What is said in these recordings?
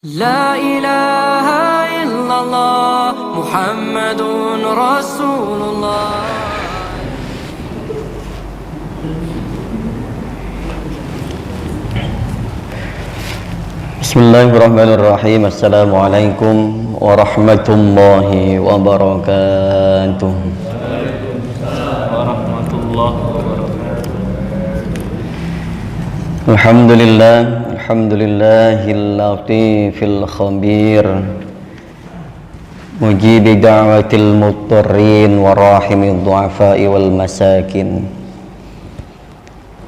لا إله إلا الله محمد رسول الله. Bismillahirrahmanirrahim. Assalamualaikum warahmatullahi wabarakatuh. Waalaikumsalam warahmatullahi wabarakatuh. Alhamdulillahil latifil khabir, mujibi da'watil muttarrin wa rahimid du'afai wal masakin.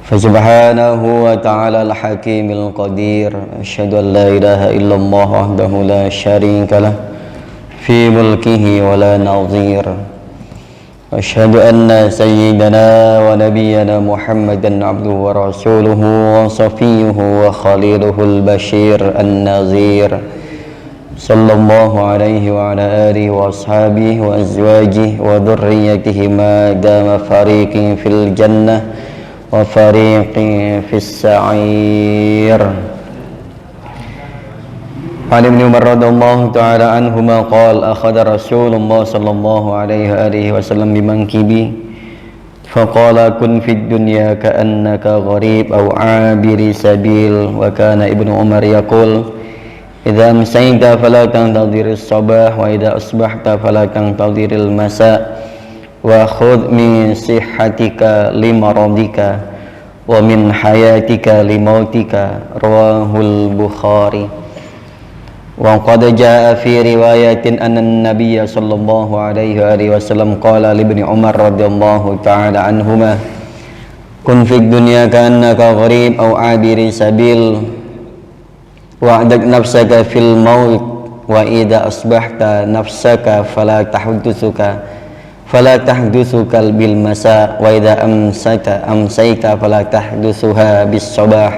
Fasubhanahu wa ta'ala al-hakimil qadir. Asyhadu an la ilaha illallah wahdahu la syarika lah fi mulkihi wa la nadhir. Asyhadu anna sayyidana wa nabiyyana Muhammadan abduhu wa rasuluhu wa safiyuhu wa khaliluhul bashir an-nazir. Sallallahu alaihi wa ala alihi wa ashabihi wa azwajihi wa dhurriyyatihi ma dama fariqin fil jannah wa fariqin fis sa'ir. عن ابن عمر رضي الله تعالى عنهما قال أخذ رسول الله صلى الله عليه وآله وسلم بمنكبي فقال كن في الدنيا كأنك غريب أو عابر سبيل. وكان ابن عمر يقول إذا أمسيت فلا تنتظر الصباح وإذا أصبحت فلا تنتظر المساء وخذ من صحتك لمرضك ومن حياتك لموتك. رواه البخاري. وقد جاء في رواية أن النبي صلى الله عليه وآله وسلم قال لابن عمر رضي الله تعالى عنهما كن في الدنيا كأنك غريب أو عابر سبيل واعدد نفسك في الموت وإذا أصبحت نفسك فلا تحدثك بالمساء وإذا أمسيت فلا تحدثها بالصباح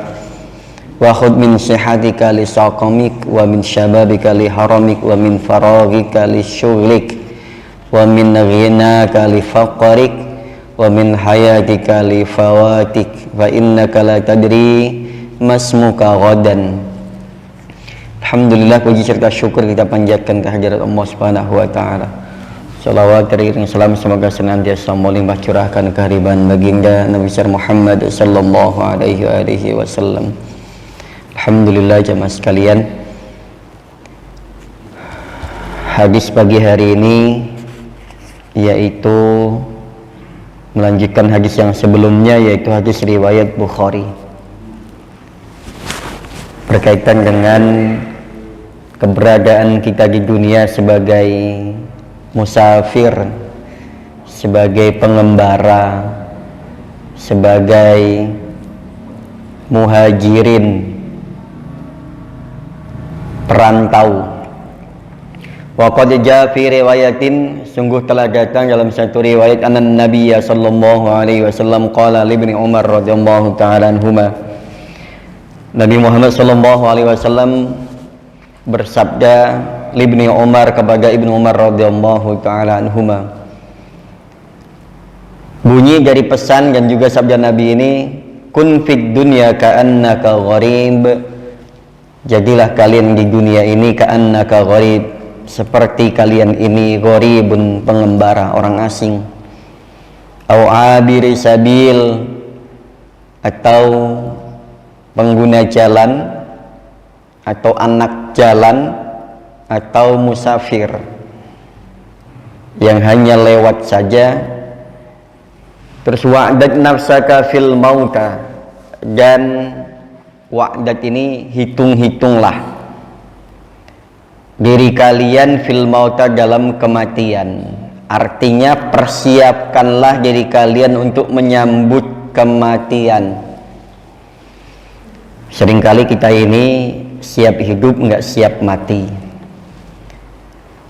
وخذ من صحتك لسقمك ومن شبابك لهرمك ومن فراغك لشغلك ومن غناك لفقرك ومن حياتك لفواتك فإنك لا تدري ما اسمك غدا. Alhamdulillah, puji serta syukur kita panjatkan kehadirat Allah Subhanahu wa taala. Salawat teriring salam semoga senantiasa melimpah curahkan kehadiran baginda Nabi besar Muhammad sallallahu alaihi wasallam. Alhamdulillah jamaah sekalian, hadis pagi hari ini yaitu melanjutkan hadis yang sebelumnya, yaitu hadis riwayat Bukhari berkaitan dengan keberadaan kita di dunia sebagai musafir, sebagai pengembara, sebagai muhajirin, perantau. Wa qad jaa fi riwayatin, sungguh telah datang dalam satu riwayat, anna nabiyya sallallahu alaihi wasallam qala li ibni Umar radhiyallahu ta'ala anhuma, Nabi Muhammad sallallahu alaihi wasallam bersabda li ibni Umar, kepada Ibnu Umar radhiyallahu ta'ala anhuma. Bunyi dari pesan dan juga sabda Nabi ini, kun fid dunya ka'annaka gharib, jadilah kalian di dunia ini ka'annaka gharib, seperti kalian ini gharibun, pengembara, orang asing, au abiri sabil, atau pengguna jalan, atau anak jalan, atau musafir yang hanya lewat saja. Terus wa'dad nafsaka fil mauta, dan wa'dad ini hitung-hitunglah diri kalian fil mauta, dalam kematian. Artinya persiapkanlah diri kalian untuk menyambut kematian. Seringkali kita ini siap hidup, nggak siap mati.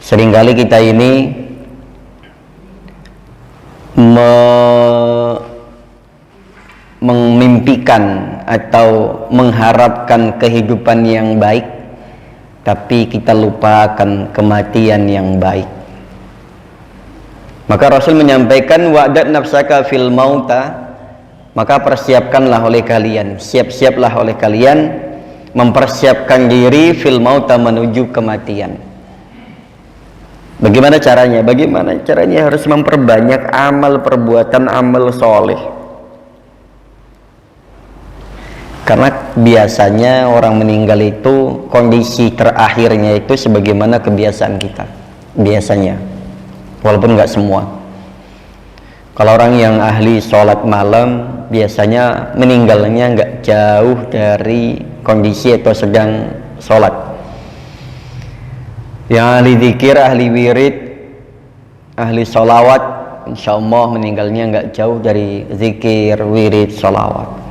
Seringkali kita ini memimpikan atau mengharapkan kehidupan yang baik, tapi kita lupakan kematian yang baik. Maka Rasul menyampaikan wa'dad nafsaka fil mauta, maka persiapkanlah oleh kalian, siap-siaplah oleh kalian mempersiapkan diri fil mauta, menuju kematian. Bagaimana caranya? Bagaimana caranya? Harus memperbanyak amal perbuatan, amal soleh. Karena biasanya orang meninggal itu kondisi terakhirnya itu sebagaimana kebiasaan kita. Biasanya, walaupun nggak semua. Kalau orang yang ahli sholat malam, biasanya meninggalnya nggak jauh dari kondisi atau sedang sholat. Yang ahli zikir, ahli wirid, ahli sholawat, insya Allah meninggalnya nggak jauh dari zikir, wirid, sholawat.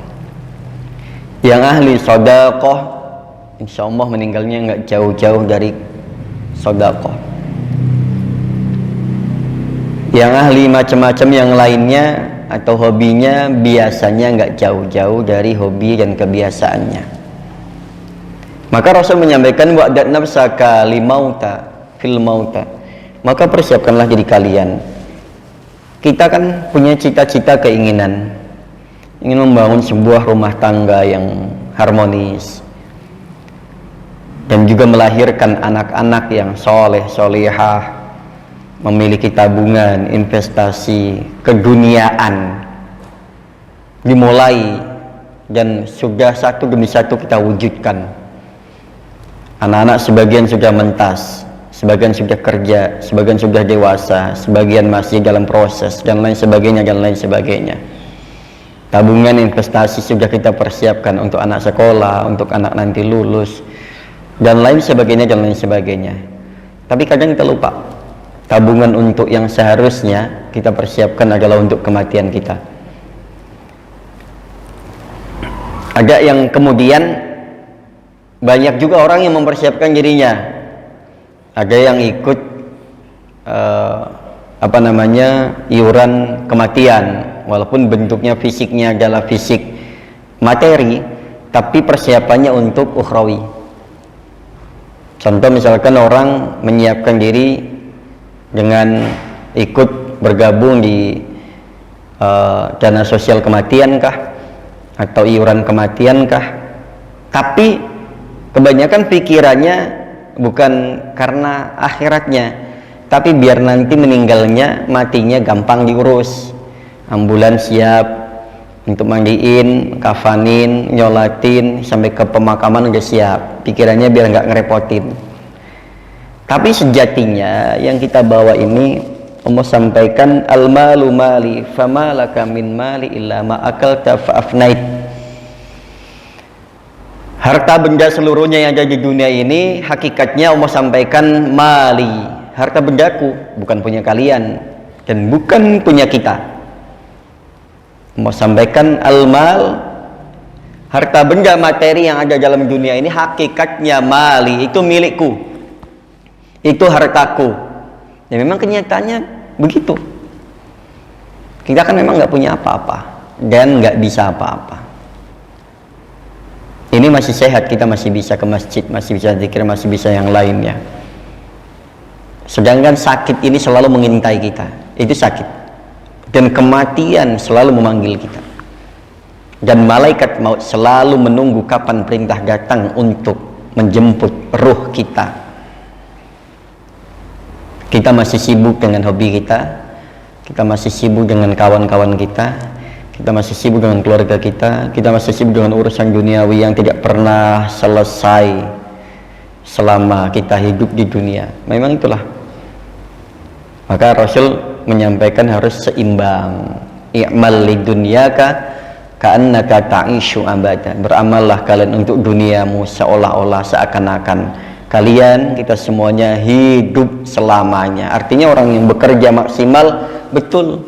Yang ahli sodakoh, insya Allah meninggalnya nggak jauh-jauh dari sodakoh. Yang ahli macam-macam yang lainnya atau hobinya, biasanya nggak jauh-jauh dari hobi dan kebiasaannya. Maka Rasul menyampaikan wa'dad nafsaka limauta fil mauta, maka persiapkanlah diri kalian. Kita kan punya cita-cita, keinginan, ingin membangun sebuah rumah tangga yang harmonis dan juga melahirkan anak-anak yang soleh solehah, memiliki tabungan, investasi, keduniaan dimulai dan sudah satu demi satu kita wujudkan. Anak-anak sebagian sudah mentas, sebagian sudah kerja, sebagian sudah dewasa, sebagian masih dalam proses, dan lain sebagainya, dan lain sebagainya. Tabungan investasi sudah kita persiapkan untuk anak sekolah, untuk anak nanti lulus, dan lain sebagainya, dan lain sebagainya. Tapi kadang kita lupa, tabungan untuk yang seharusnya kita persiapkan adalah untuk kematian kita. Ada yang kemudian banyak juga orang yang mempersiapkan dirinya. Ada yang ikut iuran kematian, walaupun bentuknya fisiknya adalah fisik materi, tapi persiapannya untuk ukhrawi. Contoh misalkan orang menyiapkan diri dengan ikut bergabung di dana sosial kematian kah, atau iuran kematian kah, tapi kebanyakan pikirannya bukan karena akhiratnya, tapi biar nanti meninggalnya, matinya gampang diurus. Ambulans siap untuk mandiin, kafanin, nyolatin, sampai ke pemakaman udah siap. Pikirannya biar nggak ngerepotin. Tapi sejatinya yang kita bawa ini, Allah sampaikan, al-malu mali, fama laka min mali illa ma akalta fa'afnait. Harta benda seluruhnya yang ada di dunia ini, hakikatnya Allah sampaikan mali, harta bendaku, bukan punya kalian dan bukan punya kita. Allah sampaikan al-mal, harta benda materi yang ada dalam dunia ini, hakikatnya mali, itu milikku, itu hartaku. Ya memang kenyataannya begitu. Kita kan memang nggak punya apa-apa dan nggak bisa apa-apa. Ini masih sehat, kita masih bisa ke masjid, masih bisa zikir, masih bisa yang lainnya. Sedangkan sakit ini selalu mengintai kita, itu sakit. Dan kematian selalu memanggil kita. Dan malaikat maut selalu menunggu kapan perintah datang untuk menjemput ruh kita. Kita masih sibuk dengan hobi kita masih sibuk dengan kawan-kawan kita masih sibuk dengan keluarga kita masih sibuk dengan urusan duniawi yang tidak pernah selesai selama kita hidup di dunia. Memang itulah. Maka Rasul menyampaikan harus seimbang. I'mal lidunyaka ka'annaka ta'ishu abada. Beramallah kalian untuk duniamu seolah-olah seakan-akan kalian, kita semuanya hidup selamanya. Artinya orang yang bekerja maksimal betul,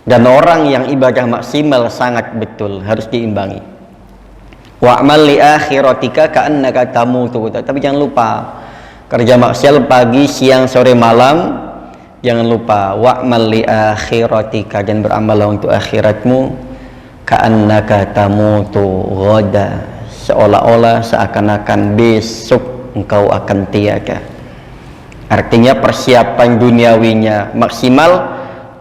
dan orang yang ibadah maksimal sangat betul, harus diimbangi. Wa'mal li akhiratika ka'annaka tamutu. Tapi jangan lupa, kerja maksimal pagi, siang, sore, malam, jangan lupa wa'mal li akhiratika, dan beramal untuk akhiratmu, ka'annaka tamutu ghoda, seolah-olah seakan-akan besok engkau akan tiada. Artinya persiapan duniawinya maksimal,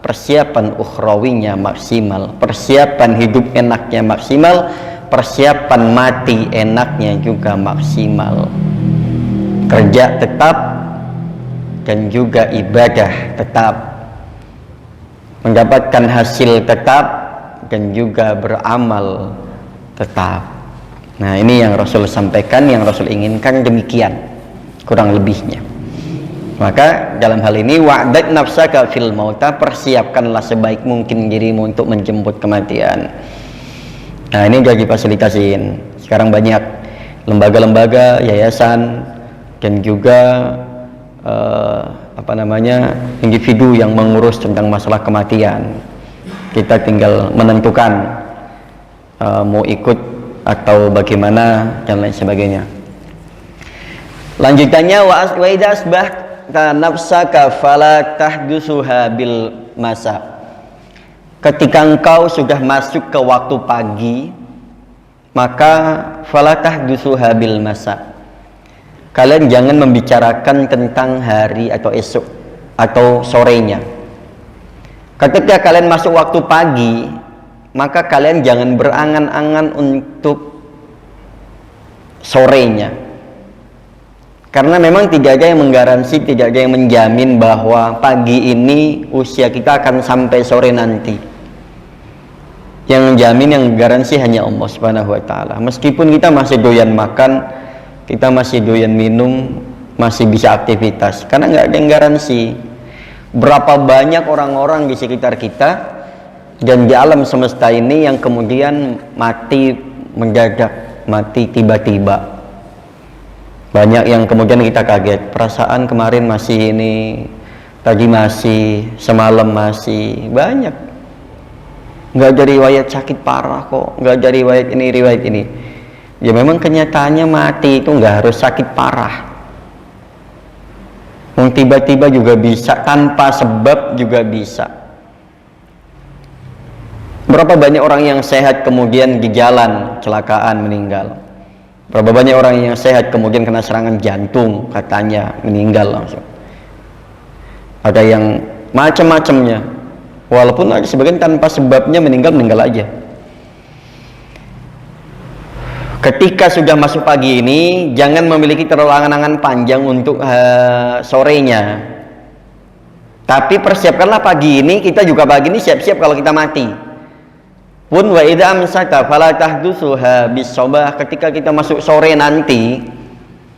persiapan ukhrawinya maksimal, persiapan hidup enaknya maksimal, persiapan mati enaknya juga maksimal, kerja tetap dan juga ibadah tetap, mendapatkan hasil tetap dan juga beramal tetap. Nah, ini yang Rasul sampaikan, yang Rasul inginkan demikian kurang lebihnya. Maka dalam hal ini wa'dad nafsaka fil mauta, persiapkanlah sebaik mungkin dirimu untuk menjemput kematian. Nah, ini udah difasilitasin. Sekarang banyak lembaga-lembaga, yayasan dan juga individu yang mengurus tentang masalah kematian. Kita tinggal menentukan mau ikut atau bagaimana dan lain sebagainya. Lanjutannya wa idza asbahta nafsaka fala tahdusuha bil masa. Ketika engkau sudah masuk ke waktu pagi, maka fala tahdusuha bil masa. Kalian jangan membicarakan tentang hari atau esok atau sorenya. Ketika kalian masuk waktu pagi, maka kalian jangan berangan-angan untuk sorenya. Karena memang tidak ada yang menggaransi, tidak ada yang menjamin bahwa pagi ini usia kita akan sampai sore nanti. Yang menjamin, yang garansi hanya Allah Subhanahu wa taala. Meskipun kita masih doyan makan, kita masih doyan minum, masih bisa aktivitas, karena nggak ada yang garansi. Berapa banyak orang-orang di sekitar kita dan di alam semesta ini yang kemudian mati mendadak, mati tiba-tiba. Banyak yang kemudian kita kaget, perasaan kemarin masih ini, tadi masih, semalam masih, banyak. Nggak ada riwayat sakit parah kok, nggak ada riwayat ini. Ya memang kenyataannya mati itu nggak harus sakit parah. Tiba-tiba juga bisa, tanpa sebab juga bisa. Berapa banyak orang yang sehat kemudian di jalan kecelakaan meninggal. Berapa banyak orang yang sehat kemudian kena serangan jantung, katanya meninggal langsung. Ada yang macam-macamnya. Walaupun ada sebagian tanpa sebabnya meninggal aja. Ketika sudah masuk pagi ini, jangan memiliki terlalu angan-angan panjang untuk sorenya. Tapi persiapkanlah pagi ini, kita juga pagi ini siap-siap kalau kita mati. Pun wa idza amsaka fala tahdusuha bis-sabah, ketika kita masuk sore nanti,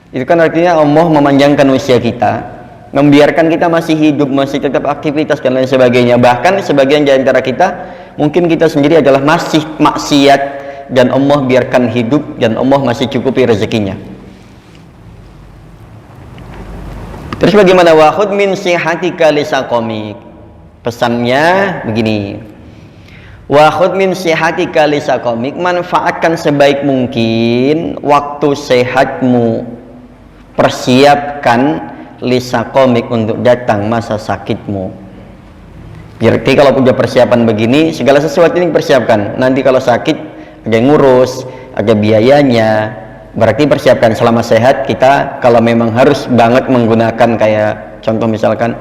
itu kan artinya Allah memanjangkan usia kita, membiarkan kita masih hidup, masih tetap aktivitas dan lain sebagainya. Bahkan sebagian di antara kita, mungkin kita sendiri adalah masih maksiat dan Allah biarkan hidup dan Allah masih cukupi rezekinya. Terus bagaimana? Wa khudh min sihatika lisaqamik. Pesannya begini. Wa khudh min sihatika lisaqamik, manfaatkan sebaik mungkin waktu sehatmu. Persiapkan lisaqamik, untuk datang masa sakitmu. Jadi kalau punya persiapan begini, segala sesuatu ini persiapkan. Nanti kalau sakit ada yang ngurus, ada biayanya. Berarti persiapkan selama sehat. Kita kalau memang harus banget menggunakan kayak contoh misalkan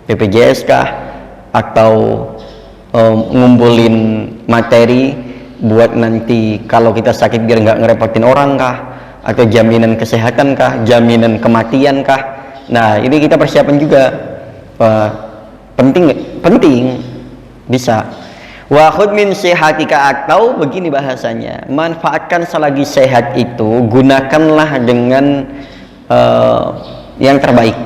BPJS kah, atau ngumpulin materi buat nanti kalau kita sakit biar nggak ngerepotin orang kah, atau jaminan kesehatan kah, jaminan kematian kah. Nah, ini kita persiapan juga. Penting bisa. Wa khudh min sihatika, atau begini bahasanya, manfaatkan selagi sehat itu, gunakanlah dengan yang terbaik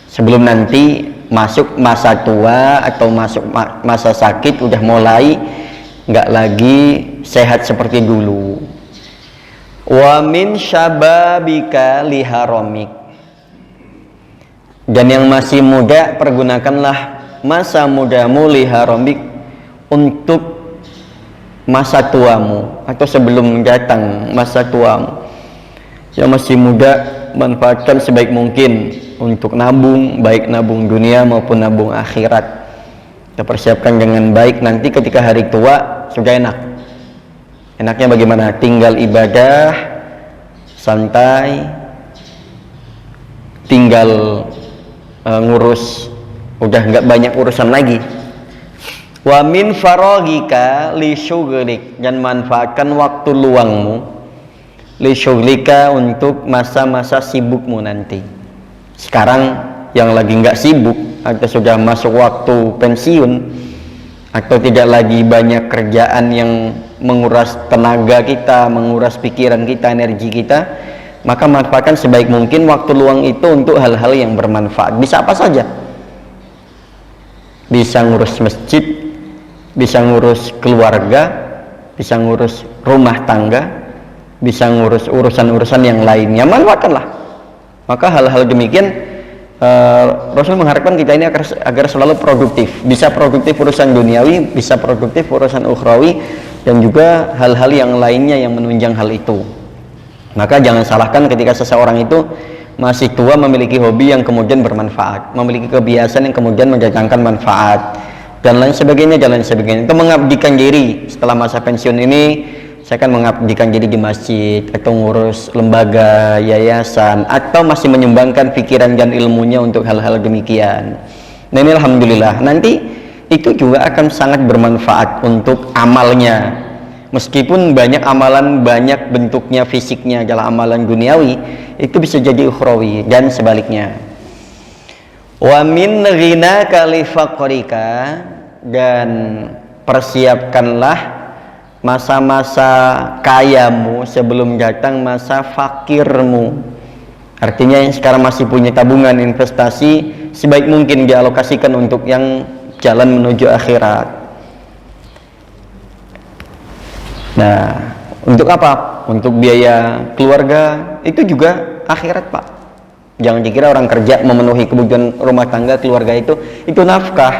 sebelum nanti masuk masa tua atau masuk masa sakit, udah mulai nggak lagi sehat seperti dulu. Wa min syababika liharamik, dan yang masih muda, pergunakanlah masa mudamu liharamik, untuk masa tuamu atau sebelum datang masa tuamu. Yang masih muda, manfaatkan sebaik mungkin untuk nabung, baik nabung dunia maupun nabung akhirat. Kita persiapkan dengan baik, nanti ketika hari tua sudah enak. Enaknya bagaimana? Tinggal ibadah santai, tinggal ngurus, udah nggak banyak urusan lagi. Wa min faragika li syughlik, dan manfaatkan waktu luangmu li syughlika untuk masa-masa sibukmu nanti. Sekarang yang lagi nggak sibuk atau sudah masuk waktu pensiun atau tidak lagi banyak kerjaan yang menguras tenaga kita, menguras pikiran kita, energi kita, maka manfaatkan sebaik mungkin waktu luang itu untuk hal-hal yang bermanfaat. Bisa apa saja. Bisa ngurus masjid, bisa ngurus keluarga, bisa ngurus rumah tangga, bisa ngurus urusan-urusan yang lainnya. Manfaatkanlah. Maka hal-hal demikian Rasul mengharapkan kita ini agar selalu produktif. Bisa produktif urusan duniawi, bisa produktif urusan ukhrawi, dan juga hal-hal yang lainnya yang menunjang hal itu. Maka jangan salahkan ketika seseorang itu masih tua memiliki hobi yang kemudian bermanfaat, memiliki kebiasaan yang kemudian mendatangkan manfaat, dan lain sebagainya, Itu mengabdikan diri. Setelah masa pensiun ini, saya akan mengabdikan diri di masjid, atau ngurus lembaga, yayasan, atau masih menyumbangkan pikiran dan ilmunya untuk hal-hal demikian. Nah ini alhamdulillah, nanti itu juga akan sangat bermanfaat untuk amalnya. Meskipun banyak amalan, banyak bentuknya, fisiknya adalah amalan duniawi, itu bisa jadi ukhrawi, dan sebaliknya. Wa min ghinaka li faqrika, dan persiapkanlah masa-masa kayamu sebelum datang masa fakirmu. Artinya yang sekarang masih punya tabungan investasi, sebaik mungkin dialokasikan untuk yang jalan menuju akhirat. Nah, untuk apa? Untuk biaya keluarga, itu juga akhirat, Pak. Jangan dikira orang kerja memenuhi kebutuhan rumah tangga keluarga itu nafkah,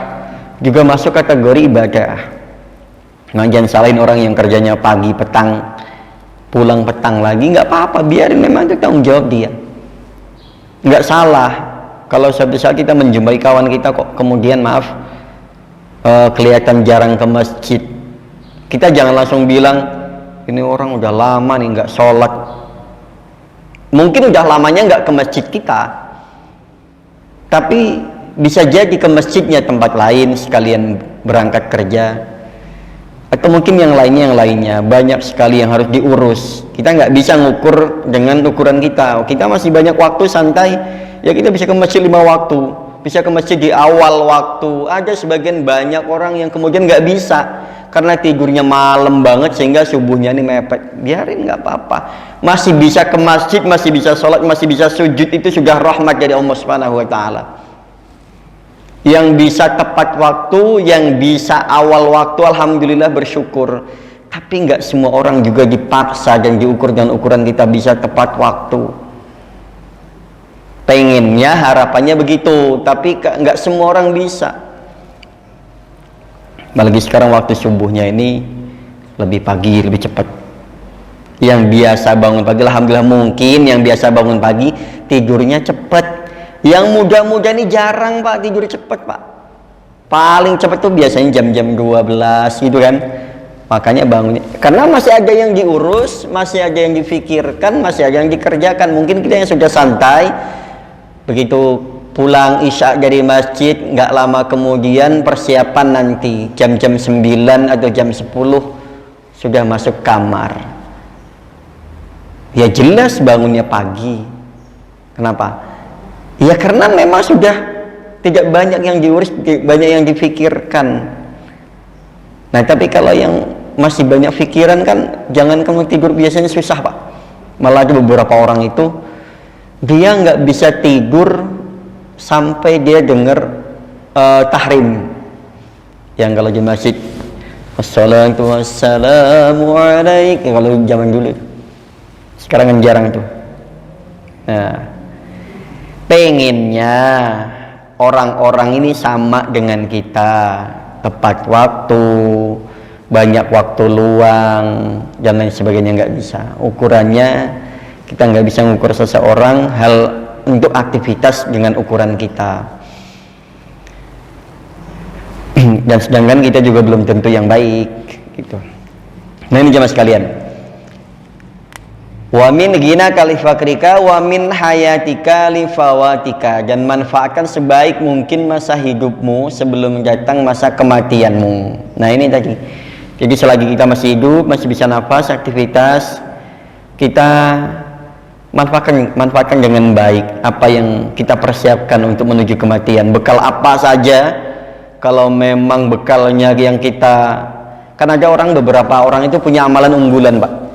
juga masuk kategori ibadah. Nah, jangan salahin orang yang kerjanya pagi petang, pulang petang lagi, nggak apa-apa, biarin, memang itu tanggung jawab dia. Nggak salah kalau suatu saat kita menjumpai kawan kita kok kemudian kelihatan jarang ke masjid. Kita jangan langsung bilang, ini orang udah lama nih nggak sholat. Mungkin udah lamanya nggak ke masjid kita, tapi bisa jadi ke masjidnya tempat lain sekalian berangkat kerja, atau mungkin yang lainnya. Banyak sekali yang harus diurus. Kita nggak bisa ngukur dengan ukuran kita. Kita masih banyak waktu santai, ya kita bisa ke masjid 5 waktu, bisa ke masjid di awal waktu. Ada sebagian banyak orang yang kemudian nggak bisa karena tidurnya malam banget sehingga subuhnya ini mepet. Biarin, nggak apa-apa. Masih bisa ke masjid, masih bisa sholat, masih bisa sujud, itu sudah rahmat dari Allah Subhanahu wa Ta'ala. Yang bisa tepat waktu, yang bisa awal waktu, alhamdulillah bersyukur. Tapi nggak semua orang juga dipaksa dan diukur dengan ukuran kita bisa tepat waktu. Pengennya, harapannya begitu, tapi nggak semua orang bisa. Apalagi sekarang waktu subuhnya ini lebih pagi, lebih cepat. Yang biasa bangun pagi, alhamdulillah, mungkin yang biasa bangun pagi tidurnya cepat. Yang muda-muda ini jarang, Pak, tidur cepat, Pak. Paling cepat tuh biasanya jam-jam 12 gitu kan. Makanya bangunnya, karena masih ada yang diurus, masih ada yang difikirkan, masih ada yang dikerjakan. Mungkin kita yang sudah santai, begitu pulang isya dari masjid, nggak lama kemudian persiapan nanti jam-jam 9 atau jam 10 sudah masuk kamar. Ya jelas bangunnya pagi. Kenapa? Ya karena memang sudah tidak banyak yang diurus, banyak yang difikirkan. Nah tapi kalau yang masih banyak pikiran kan, jangan kamu tidur biasanya susah, Pak. Malah ada beberapa orang itu dia nggak bisa tidur sampai dia dengar tahrim, yang kalau di masjid wassalatu wassalamu alaik, kalau zaman dulu. Sekarang kan jarang tuh. Nah, pengennya orang-orang ini sama dengan kita, tepat waktu, banyak waktu luang, dan lain sebagainya. Nggak bisa. Ukurannya kita nggak bisa mengukur seseorang hal untuk aktivitas dengan ukuran kita. Dan sedangkan kita juga belum tentu yang baik gitu. Nah ini jemaah sekalian, Wa min ghina kali fakrika wa min hayatika li fawatika, dan manfaatkan sebaik mungkin masa hidupmu sebelum datang masa kematianmu. Nah ini tadi. Jadi selagi kita masih hidup, masih bisa nafas, aktivitas, kita manfaatkan dengan baik apa yang kita persiapkan untuk menuju kematian. Bekal apa saja, kalau memang bekalnya yang kita, kan ada beberapa orang itu punya amalan unggulan, Pak.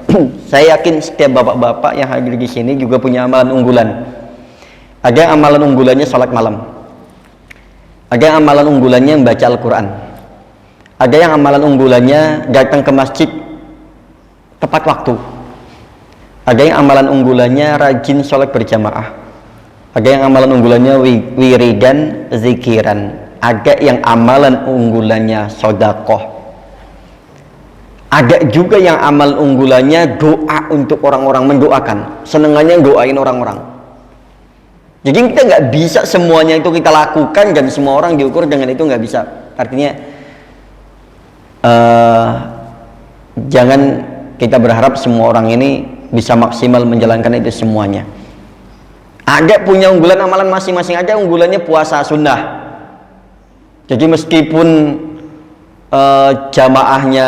Saya yakin setiap bapak-bapak yang hadir di sini juga punya amalan unggulan. Ada yang amalan unggulannya sholat malam, ada yang amalan unggulannya membaca Al-Quran, ada yang amalan unggulannya datang ke masjid tepat waktu, ada yang amalan unggulannya rajin sholat berjamaah, ada yang amalan unggulannya wiridan zikiran, ada yang amalan unggulannya sodakoh, ada juga yang amal unggulannya doa untuk orang-orang, mendoakan, senengannya doain orang-orang. Jadi kita nggak bisa semuanya itu kita lakukan dan semua orang diukur dengan itu, nggak bisa. Artinya jangan kita berharap semua orang ini bisa maksimal menjalankan itu semuanya. Ada punya unggulan amalan masing-masing, ada unggulannya puasa sunnah. Jadi meskipun jamaahnya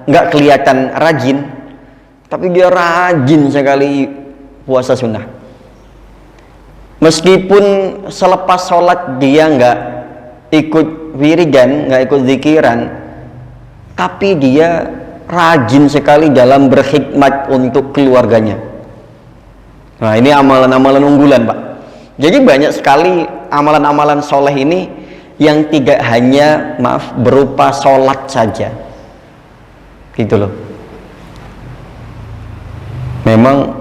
nggak kelihatan rajin, tapi dia rajin sekali puasa sunnah. Meskipun selepas sholat dia nggak ikut wiridan, nggak ikut zikiran, tapi dia rajin sekali dalam berkhidmat untuk keluarganya. Nah ini amalan-amalan unggulan, Pak. Jadi banyak sekali amalan-amalan soleh ini yang tidak hanya berupa sholat saja, gitu loh. Memang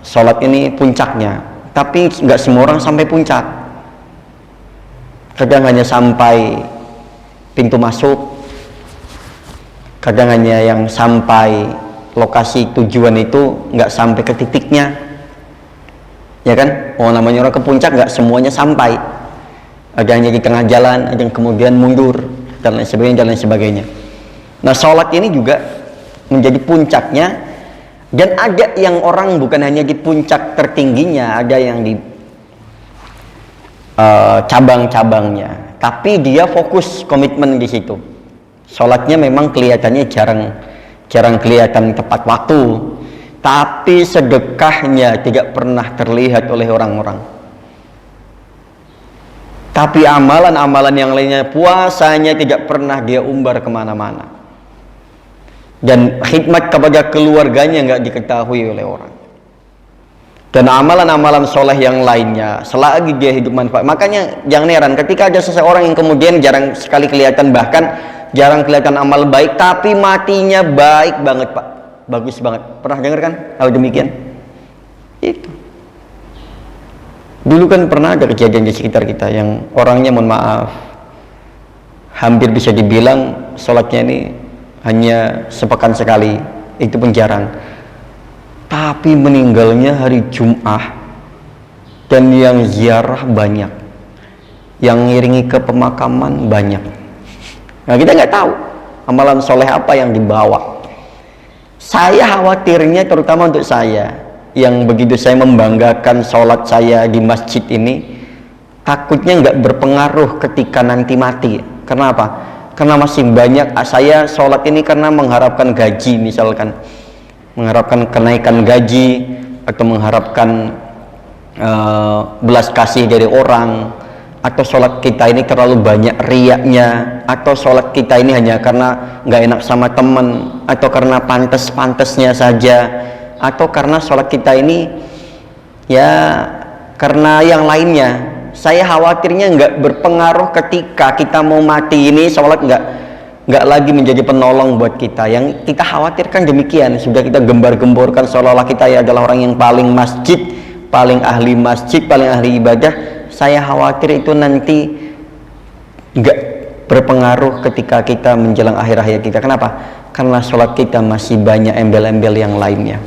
sholat ini puncaknya, tapi nggak semua orang sampai puncak. Kadang hanya sampai pintu masuk, kadang hanya yang sampai lokasi tujuan itu, nggak sampai ke titiknya, ya kan? Oh namanya orang ke puncak nggak semuanya sampai, ada yang di tengah jalan, ada yang kemudian mundur, dan lain sebagainya. Nah sholat ini juga menjadi puncaknya, dan ada yang orang bukan hanya di puncak tertingginya, ada yang di cabang-cabangnya, tapi dia fokus komitmen di situ. Sholatnya memang kelihatannya jarang kelihatan tepat waktu, tapi sedekahnya tidak pernah terlihat oleh orang-orang. Tapi amalan-amalan yang lainnya, puasanya tidak pernah dia umbar kemana-mana, dan khidmat kepada keluarganya nggak diketahui oleh orang. Dan amalan-amalan soleh yang lainnya, selagi dia hidup manfaat. Makanya jangan heran ketika ada seseorang yang kemudian jarang sekali kelihatan, bahkan jarang kelihatan amal baik, tapi matinya baik banget, Pak, bagus banget. Pernah dengar kan hal demikian? Itu dulu kan pernah ada kejadian di sekitar kita yang orangnya, mohon maaf, hampir bisa dibilang sholatnya ini hanya sepekan sekali, itu pun jarang, tapi meninggalnya hari Jum'ah, dan yang ziarah banyak, yang ngiringi ke pemakaman banyak. Nah kita nggak tahu amalan soleh apa yang dibawa. Saya khawatirnya, terutama untuk saya yang begitu saya membanggakan sholat saya di masjid ini, takutnya nggak berpengaruh ketika nanti mati. Karena apa? Karena masih banyak saya sholat ini karena mengharapkan gaji, misalkan mengharapkan kenaikan gaji, atau mengharapkan belas kasih dari orang, atau sholat kita ini terlalu banyak riyaknya, atau sholat kita ini hanya karena nggak enak sama teman, atau karena pantas-pantasnya saja, atau karena sholat kita ini ya karena yang lainnya. Saya khawatirnya nggak berpengaruh ketika kita mau mati ini, sholat nggak lagi menjadi penolong buat kita. Yang kita khawatirkan demikian, sudah kita gembar-gemborkan seolah-olah kita ya adalah orang yang paling masjid, paling ahli masjid, paling ahli ibadah. Saya khawatir itu nanti nggak berpengaruh ketika kita menjelang akhir hayat kita. Kenapa? Karena sholat kita masih banyak embel-embel yang lainnya,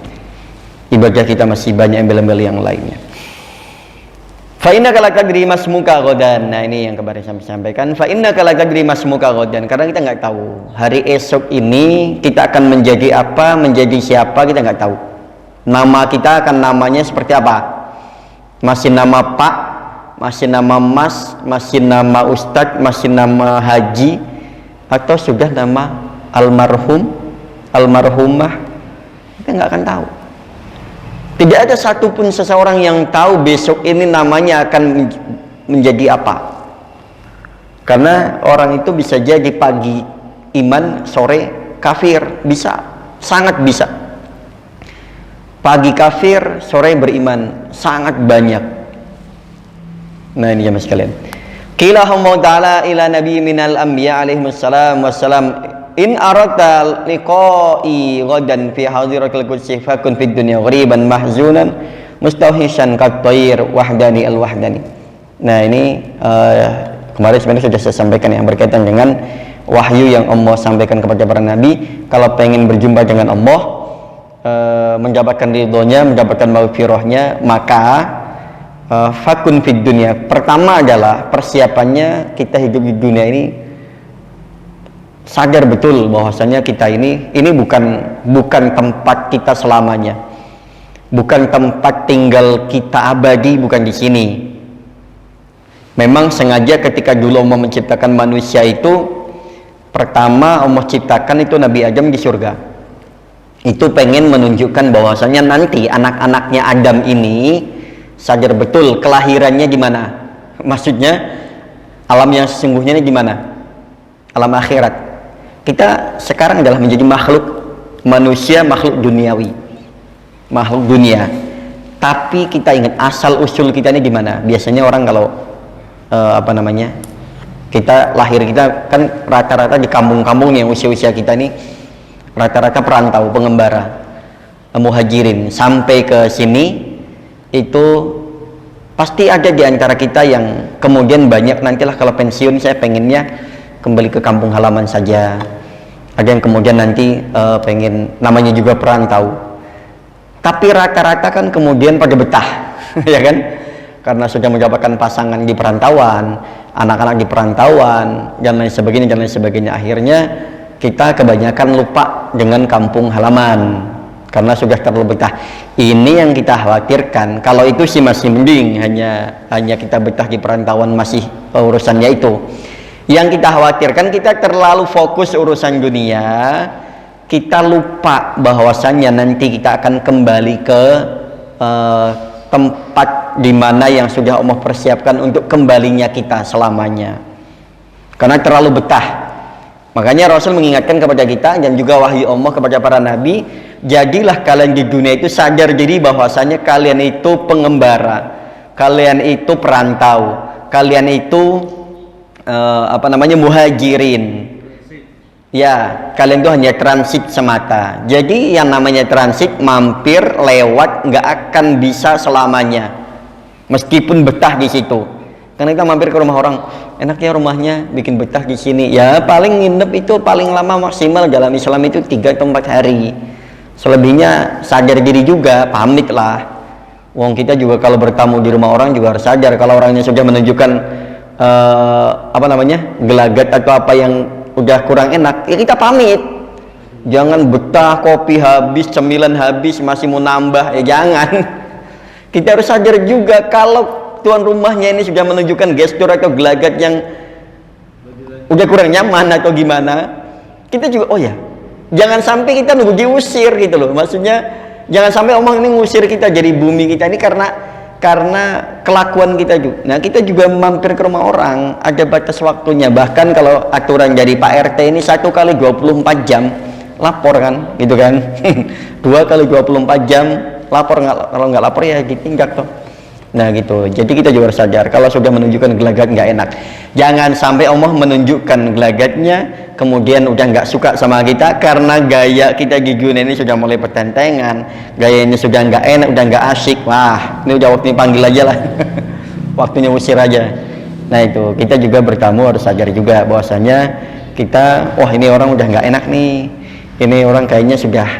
ibadah kita masih banyak embel-embel yang lainnya. Fa innaka la tadri masmuka ghadan. Nah ini yang kemarin saya sampaikan. Fa innaka la tadri masmuka ghadan. Karena kita nggak tahu hari esok ini kita akan menjadi apa, menjadi siapa, kita nggak tahu. Nama kita akan namanya seperti apa? Masih nama Pak, masih nama Mas, masih nama Ustadz, masih nama Haji, atau sudah nama almarhum, almarhumah? Kita nggak akan tahu. Tidak ada satupun seseorang yang tahu besok ini namanya akan menjadi apa. Karena orang itu bisa jadi pagi iman, sore kafir, bisa, sangat bisa. Pagi kafir, sore beriman, sangat banyak. Nah ini jemaah sekalian. Qila ta'ala ila nabi minal anbiya alaihi wassalam in aradta liqa'i ghadan fi hadiratil qudsi fakun fid dunya ghariban mahzunan mustawhishan kat-tayr wahdani al-wahdani. Nah ini kemarin sebenarnya sudah saya sampaikan yang berkaitan dengan wahyu yang Allah sampaikan kepada para nabi. Kalau pengen berjumpa dengan Allah, mendapatkan ridhonya, mendapatkan maghfirahnya, maka fakun fid dunya. Pertama adalah persiapannya kita hidup di dunia ini sadar betul bahwasanya kita ini bukan tempat kita selamanya, bukan tempat tinggal kita abadi, bukan di sini. Memang sengaja ketika dulu Allah menciptakan manusia itu, pertama Allah ciptakan itu Nabi Adam di surga. Itu pengen menunjukkan bahwasanya nanti anak-anaknya Adam ini sadar betul kelahirannya di mana. Maksudnya alam yang sesungguhnya ini di mana? Alam akhirat. Kita sekarang adalah menjadi makhluk manusia, makhluk duniawi, makhluk dunia. Tapi kita ingat asal usul kita ini di mana? Biasanya orang kalau kita lahir, kita kan rata-rata di kampung-kampung yang usia-usia kita ini rata-rata perantau, pengembara, muhajirin. Sampai ke sini itu pasti ada di antara kita yang kemudian banyak nantilah kalau pensiun saya pengennya kembali ke kampung halaman saja. Ada yang kemudian nanti pengen, namanya juga perantau. Tapi rata-rata kan kemudian pada betah, ya kan? Karena sudah mendapatkan pasangan di perantauan, anak-anak di perantauan, dan lain sebagainya. Akhirnya kita kebanyakan lupa dengan kampung halaman karena sudah terlalu betah. Ini yang kita khawatirkan. Kalau itu sih masih mending, hanya kita betah di perantauan, masih urusannya itu. Yang kita khawatirkan, kita terlalu fokus urusan dunia, kita lupa bahwasannya nanti kita akan kembali ke tempat di mana yang sudah Allah persiapkan untuk kembalinya kita selamanya. Karena terlalu betah. Makanya Rasul mengingatkan kepada kita dan juga wahyu Allah kepada para nabi, jadilah kalian di dunia itu sadar diri bahwasanya kalian itu pengembara, kalian itu perantau, kalian itu muhajirin. Ya, kalian itu hanya transit semata. Jadi yang namanya transit, mampir, lewat, nggak akan bisa selamanya. Meskipun betah di situ. Karena kita mampir ke rumah orang, enaknya rumahnya bikin betah di sini. Ya, paling nginep itu paling lama maksimal dalam Islam itu 3 atau 4 hari. Selebihnya sadar diri juga, pamit lah. Wong kita juga kalau bertamu di rumah orang juga harus sadar kalau orangnya sudah menunjukkan gelagat atau apa yang udah kurang enak, ya kita pamit. Jangan betah, kopi habis, cemilan habis, masih mau nambah, ya jangan. Kita harus sadar juga kalau tuan rumahnya ini sudah menunjukkan gestur atau gelagat yang udah kurang nyaman atau gimana, kita juga, oh ya, jangan sampai kita nunggu diusir gitu loh. Maksudnya jangan sampai omong ini ngusir kita dari bumi kita ini karena kelakuan kita juga. Nah, kita juga mampir ke rumah orang, ada batas waktunya. Bahkan kalau aturan dari Pak RT ini 1 kali 24 jam lapor kan, gitu kan. 2 kali 24 jam lapor, kalau nggak lapor ya ditindak toh. Nah gitu, jadi kita juga harus sadar kalau sudah menunjukkan gelagat nggak enak. Jangan sampai Allah menunjukkan gelagatnya kemudian udah nggak suka sama kita karena gaya kita di dunia ini sudah mulai pertentangan, gayanya sudah nggak enak, udah nggak asyik. Wah, ini udah waktunya panggil aja lah. Waktunya usir aja. Nah itu, kita juga bertamu harus sadar juga bahwasanya kita, wah ini orang udah nggak enak nih, ini orang kayaknya sudah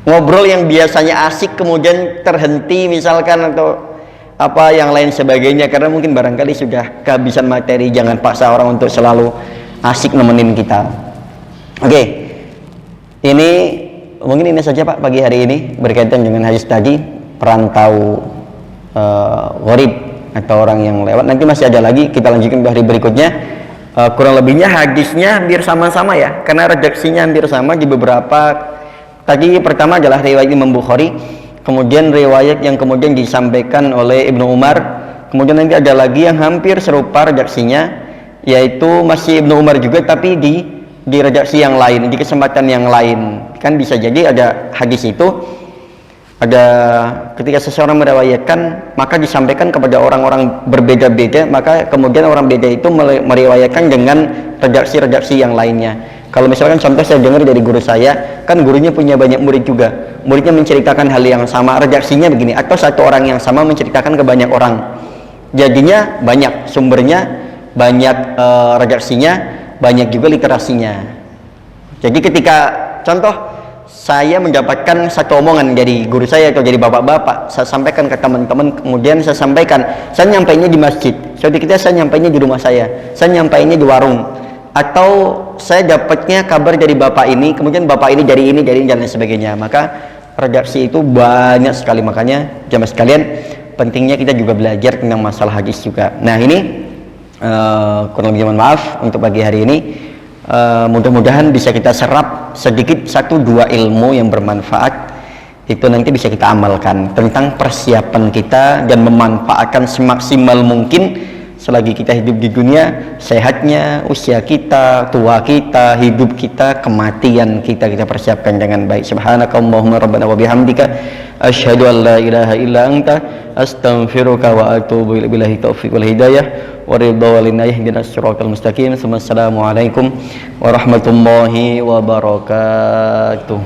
ngobrol yang biasanya asik kemudian terhenti misalkan, atau apa yang lain sebagainya, karena mungkin barangkali sudah kehabisan materi. Jangan paksa orang untuk selalu asik nemenin kita. Oke, ini mungkin ini saja Pak pagi hari ini berkaitan dengan hadis tadi, perantau gharib atau orang yang lewat. Nanti masih ada lagi, kita lanjutkan di hari berikutnya. Kurang lebihnya hadisnya hampir sama-sama ya, karena redaksinya hampir sama di beberapa. Tadi pertama adalah riwayat Imam Bukhari, kemudian riwayat yang kemudian disampaikan oleh Ibnu Umar, kemudian nanti ada lagi yang hampir serupa redaksinya, yaitu masih Ibnu Umar juga tapi di redaksi yang lain, di kesempatan yang lain. Kan bisa jadi ada hadis itu, ada ketika seseorang meriwayatkan maka disampaikan kepada orang-orang berbeda-beda, maka kemudian orang beda itu meriwayatkan dengan redaksi-redaksi yang lainnya. Kalau misalkan contoh saya dengar dari guru saya, kan gurunya punya banyak murid juga, muridnya menceritakan hal yang sama, redaksinya begini, atau satu orang yang sama menceritakan ke banyak orang, jadinya banyak sumbernya, banyak redaksinya, banyak juga literasinya. Jadi ketika contoh saya mendapatkan satu omongan dari guru saya atau dari bapak-bapak, saya sampaikan ke teman-teman, kemudian saya sampaikan, saya nyampainya di masjid, suatu ketika saya nyampainya di rumah saya nyampainya di warung, atau saya dapatnya kabar dari bapak ini, kemudian bapak ini dari ini dan lain sebagainya, maka redaksi itu banyak sekali. Makanya jamaah sekalian, pentingnya kita juga belajar tentang masalah hadis juga. Nah ini kurang lebih mohon maaf untuk pagi hari ini. Mudah-mudahan bisa kita serap sedikit 1-2 ilmu yang bermanfaat, itu nanti bisa kita amalkan tentang persiapan kita dan memanfaatkan semaksimal mungkin selagi kita hidup di dunia, sehatnya, usia kita, tua kita, hidup kita, kematian kita persiapkan dengan baik. Subhanakallahumma rabbana wa bihamdika asyhadu an la ilaha illa anta astaghfiruka wa atubu ilaik. Billahi taufiq wal hidayah wa ridha wal inayah ihdinas siratal mustaqim. Assalamualaikum warahmatullahi wabarakatuh.